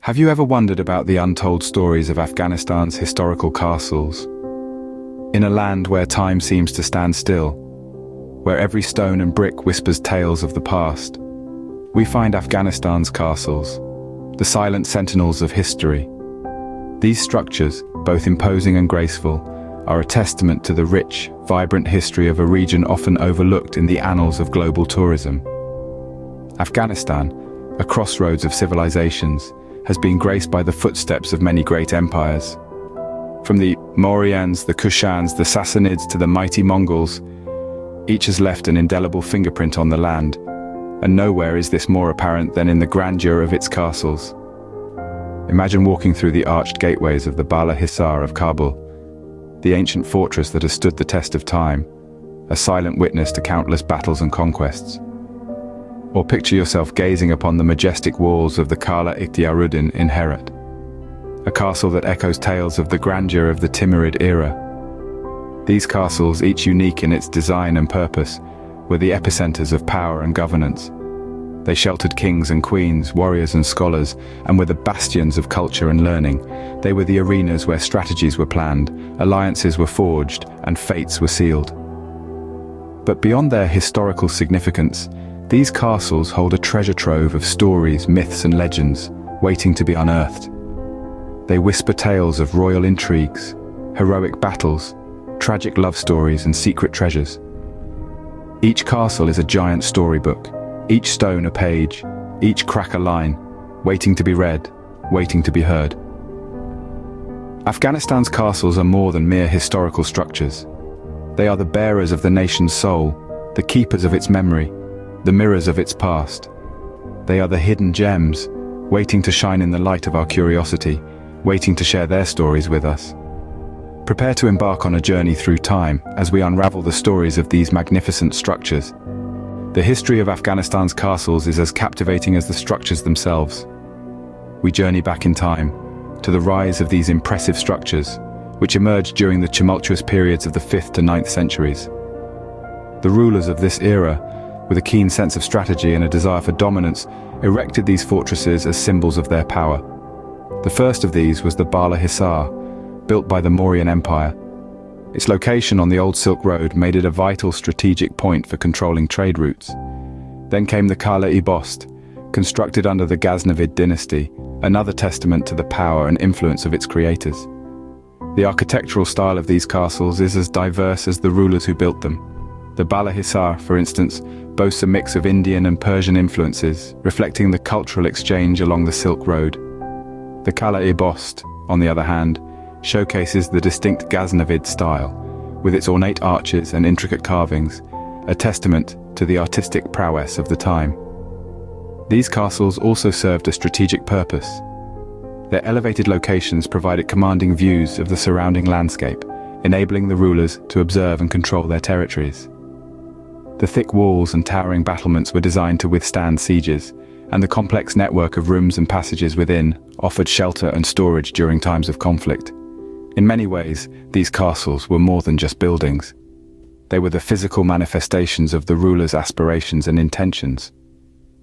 Have you ever wondered about the untold stories of Afghanistan's historical castles? In a land where time seems to stand still, where every stone and brick whispers tales of the past, we find Afghanistan's castles, the silent sentinels of history. These structures, both imposing and graceful, are a testament to the rich, vibrant history of a region often overlooked in the annals of global tourism. Afghanistan, a crossroads of civilizations, has been graced by the footsteps of many great empires. From the Mauryans, the Kushans, the Sassanids to the mighty Mongols, each has left an indelible fingerprint on the land, and nowhere is this more apparent than in the grandeur of its castles. Imagine walking through the arched gateways of the Bala Hisar of Kabul, the ancient fortress that has stood the test of time, a silent witness to countless battles and conquests. Or picture yourself gazing upon the majestic walls of the Qala Ikhtiyaruddin in Herat, a castle that echoes tales of the grandeur of the Timurid era. These castles, each unique in its design and purpose, were the epicenters of power and governance. They sheltered kings and queens, warriors and scholars, and were the bastions of culture and learning. They were the arenas where strategies were planned, alliances were forged, and fates were sealed. But beyond their historical significance, these castles hold a treasure trove of stories, myths, and legends, waiting to be unearthed. They whisper tales of royal intrigues, heroic battles, tragic love stories, and secret treasures. Each castle is a giant storybook, each stone a page, each crack a line, waiting to be read, waiting to be heard. Afghanistan's castles are more than mere historical structures. They are the bearers of the nation's soul, the keepers of its memory, the mirrors of its past. They are the hidden gems, waiting to shine in the light of our curiosity, waiting to share their stories with us. Prepare to embark on a journey through time as we unravel the stories of these magnificent structures. The history of Afghanistan's castles is as captivating as the structures themselves. We journey back in time to the rise of these impressive structures, which emerged during the tumultuous periods of the 5th to 9th centuries. The rulers of this era, with a keen sense of strategy and a desire for dominance, erected these fortresses as symbols of their power. The first of these was the Bala Hisar, built by the Mauryan Empire. Its location on the old Silk Road made it a vital strategic point for controlling trade routes. Then came the Qala-i-Bost, constructed under the Ghaznavid dynasty, another testament to the power and influence of its creators. The architectural style of these castles is as diverse as the rulers who built them. The Bala Hisar, for instance, boasts a mix of Indian and Persian influences, reflecting the cultural exchange along the Silk Road. The Qala-i-Bost, on the other hand, showcases the distinct Ghaznavid style, with its ornate arches and intricate carvings, a testament to the artistic prowess of the time. These castles also served a strategic purpose. Their elevated locations provided commanding views of the surrounding landscape, enabling the rulers to observe and control their territories. The thick walls and towering battlements were designed to withstand sieges, and the complex network of rooms and passages within offered shelter and storage during times of conflict. In many ways, these castles were more than just buildings. They were the physical manifestations of the rulers' aspirations and intentions.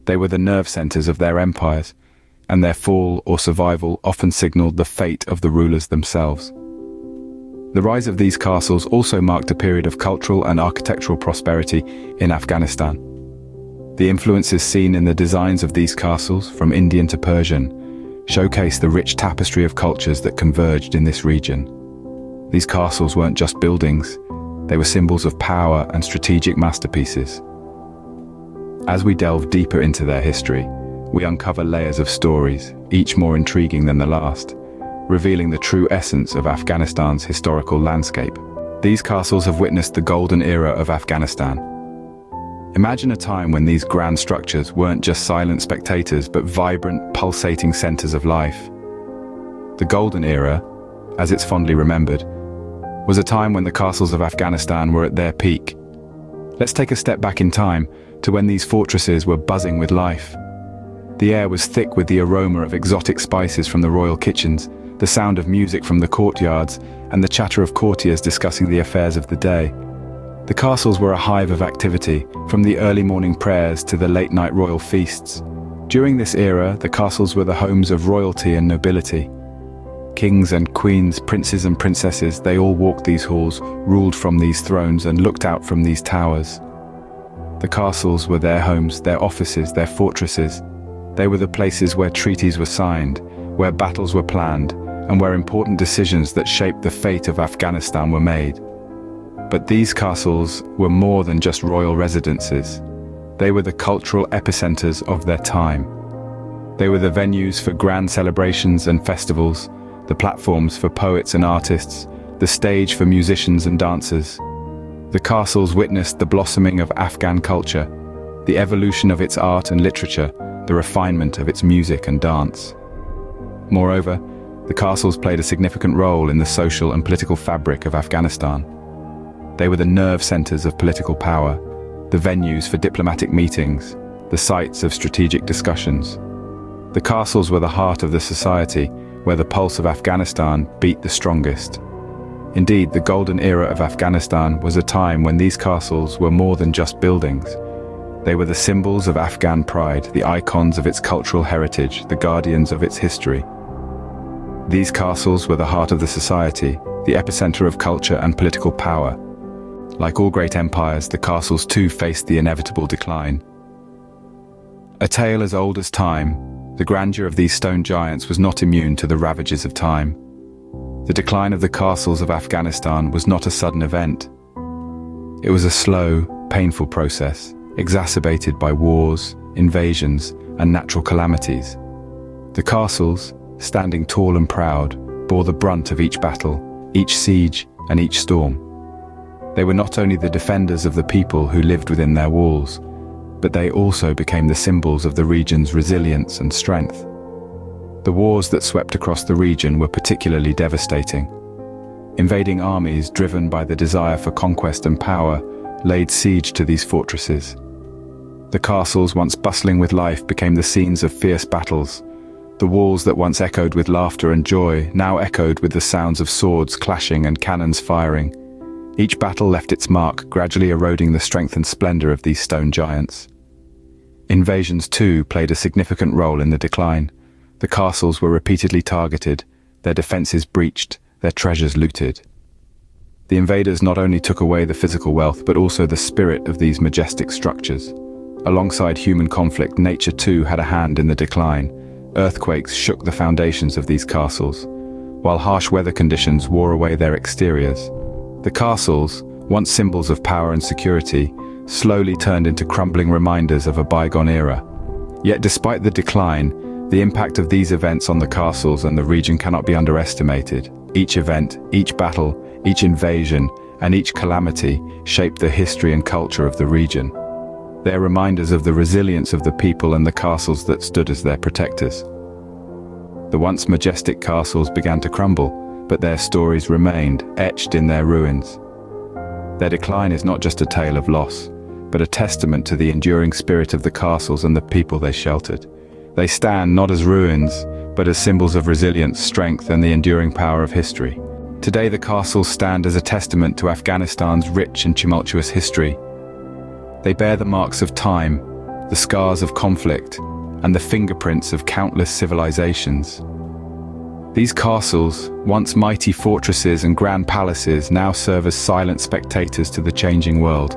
They were the nerve centers of their empires, and their fall or survival often signaled the fate of the rulers themselves. The rise of these castles also marked a period of cultural and architectural prosperity in Afghanistan. The influences seen in the designs of these castles, from Indian to Persian, showcase the rich tapestry of cultures that converged in this region. These castles weren't just buildings, they were symbols of power and strategic masterpieces. As we delve deeper into their history, we uncover layers of stories, each more intriguing than the last, revealing the true essence of Afghanistan's historical landscape. These castles have witnessed the golden era of Afghanistan. Imagine a time when these grand structures weren't just silent spectators, but vibrant, pulsating centers of life. The golden era, as it's fondly remembered, was a time when the castles of Afghanistan were at their peak. Let's take a step back in time to when these fortresses were buzzing with life. The air was thick with the aroma of exotic spices from the royal kitchens, the sound of music from the courtyards, and the chatter of courtiers discussing the affairs of the day. The castles were a hive of activity, from the early morning prayers to the late-night royal feasts. During this era, the castles were the homes of royalty and nobility. Kings and queens, princes and princesses, they all walked these halls, ruled from these thrones, and looked out from these towers. The castles were their homes, their offices, their fortresses. They were the places where treaties were signed, where battles were planned, and where important decisions that shaped the fate of Afghanistan were made. But these castles were more than just royal residences. They were the cultural epicenters of their time. They were the venues for grand celebrations and festivals, the platforms for poets and artists, the stage for musicians and dancers. The castles witnessed the blossoming of Afghan culture, the evolution of its art and literature, the refinement of its music and dance. Moreover, the castles played a significant role in the social and political fabric of Afghanistan. They were the nerve centers of political power, the venues for diplomatic meetings, the sites of strategic discussions. The castles were the heart of the society, where the pulse of Afghanistan beat the strongest. Indeed, the golden era of Afghanistan was a time when these castles were more than just buildings. They were the symbols of Afghan pride, the icons of its cultural heritage, the guardians of its history. These castles were the heart of the society, the epicenter of culture and political power. Like all great empires, the castles too faced the inevitable decline. A tale as old as time, the grandeur of these stone giants was not immune to the ravages of time. The decline of the castles of Afghanistan was not a sudden event. It was a slow, painful process, exacerbated by wars, invasions, and natural calamities. The castles, standing tall and proud, bore the brunt of each battle, each siege, and each storm. They were not only the defenders of the people who lived within their walls, but they also became the symbols of the region's resilience and strength. The wars that swept across the region were particularly devastating. Invading armies, driven by the desire for conquest and power, laid siege to these fortresses. The castles, once bustling with life, became the scenes of fierce battles. The walls that once echoed with laughter and joy now echoed with the sounds of swords clashing and cannons firing. Each battle left its mark, gradually eroding the strength and splendor of these stone giants. Invasions, too, played a significant role in the decline. The castles were repeatedly targeted, their defenses breached, their treasures looted. The invaders not only took away the physical wealth, but also the spirit of these majestic structures. Alongside human conflict, nature too had a hand in the decline. Earthquakes shook the foundations of these castles, while harsh weather conditions wore away their exteriors. The castles, once symbols of power and security, slowly turned into crumbling reminders of a bygone era. Yet despite the decline, the impact of these events on the castles and the region cannot be underestimated. Each event, each battle, each invasion, and each calamity shaped the history and culture of the region. They are reminders of the resilience of the people and the castles that stood as their protectors. The once majestic castles began to crumble, but their stories remained, etched in their ruins. Their decline is not just a tale of loss, but a testament to the enduring spirit of the castles and the people they sheltered. They stand not as ruins, but as symbols of resilience, strength, and the enduring power of history. Today, the castles stand as a testament to Afghanistan's rich and tumultuous history. They bear the marks of time, the scars of conflict, and the fingerprints of countless civilizations. These castles, once mighty fortresses and grand palaces, now serve as silent spectators to the changing world.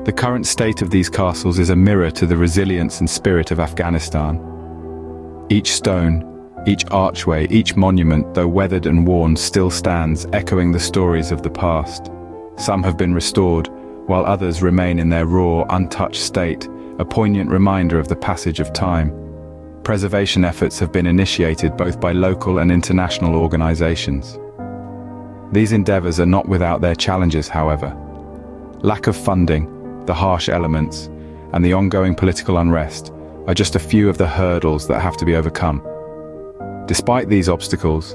The current state of these castles is a mirror to the resilience and spirit of Afghanistan. Each stone, each archway, each monument, though weathered and worn, still stands, echoing the stories of the past. Some have been restored, while others remain in their raw, untouched state, a poignant reminder of the passage of time. Preservation efforts have been initiated both by local and international organizations. These endeavors are not without their challenges, however. Lack of funding, the harsh elements, and the ongoing political unrest are just a few of the hurdles that have to be overcome. Despite these obstacles,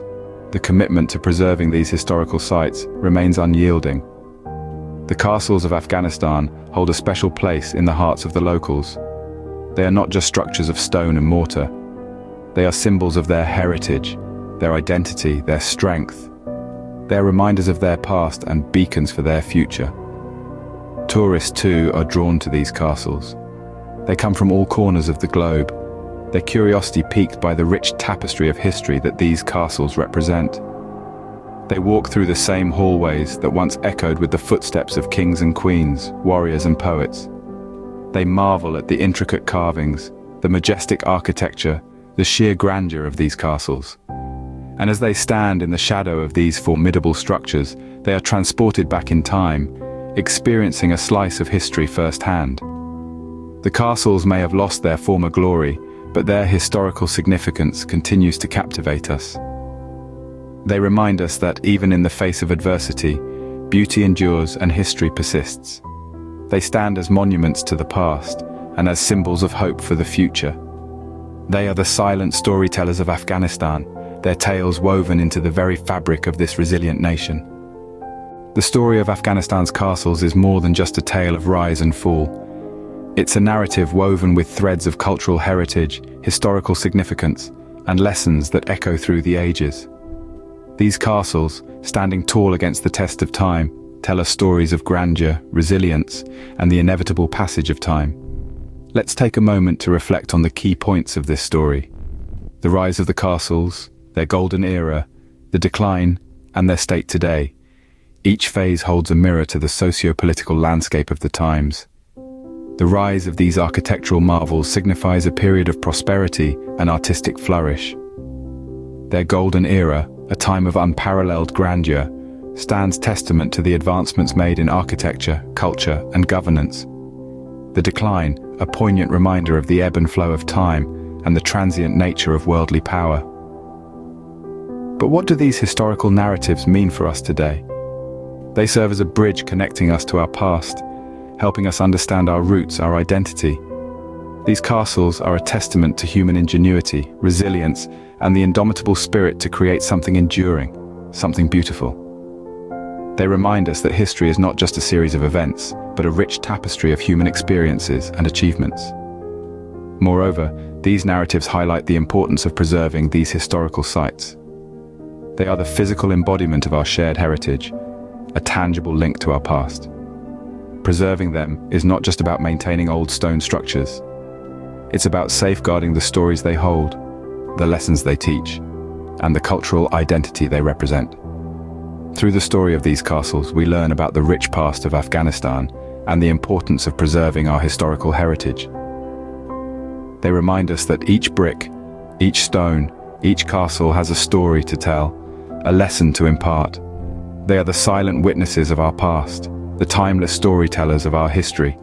the commitment to preserving these historical sites remains unyielding. The castles of Afghanistan hold a special place in the hearts of the locals. They are not just structures of stone and mortar. They are symbols of their heritage, their identity, their strength. They are reminders of their past and beacons for their future. Tourists, too, are drawn to these castles. They come from all corners of the globe, their curiosity piqued by the rich tapestry of history that these castles represent. They walk through the same hallways that once echoed with the footsteps of kings and queens, warriors and poets. They marvel at the intricate carvings, the majestic architecture, the sheer grandeur of these castles. And as they stand in the shadow of these formidable structures, they are transported back in time, experiencing a slice of history firsthand. The castles may have lost their former glory, but their historical significance continues to captivate us. They remind us that even in the face of adversity, beauty endures and history persists. They stand as monuments to the past and as symbols of hope for the future. They are the silent storytellers of Afghanistan, their tales woven into the very fabric of this resilient nation. The story of Afghanistan's castles is more than just a tale of rise and fall. It's a narrative woven with threads of cultural heritage, historical significance, and lessons that echo through the ages. These castles, standing tall against the test of time, tell us stories of grandeur, resilience, and the inevitable passage of time. Let's take a moment to reflect on the key points of this story. The rise of the castles, their golden era, the decline, and their state today. Each phase holds a mirror to the socio-political landscape of the times. The rise of these architectural marvels signifies a period of prosperity and artistic flourish. Their golden era, a time of unparalleled grandeur, stands testament to the advancements made in architecture, culture, and governance. The decline, a poignant reminder of the ebb and flow of time and the transient nature of worldly power. But what do these historical narratives mean for us today? They serve as a bridge connecting us to our past, helping us understand our roots, our identity. These castles are a testament to human ingenuity, resilience, and the indomitable spirit to create something enduring, something beautiful. They remind us that history is not just a series of events, but a rich tapestry of human experiences and achievements. Moreover, these narratives highlight the importance of preserving these historical sites. They are the physical embodiment of our shared heritage, a tangible link to our past. Preserving them is not just about maintaining old stone structures. It's about safeguarding the stories they hold, the lessons they teach, and the cultural identity they represent. Through the story of these castles, we learn about the rich past of Afghanistan and the importance of preserving our historical heritage. They remind us that each brick, each stone, each castle has a story to tell, a lesson to impart. They are the silent witnesses of our past, the timeless storytellers of our history,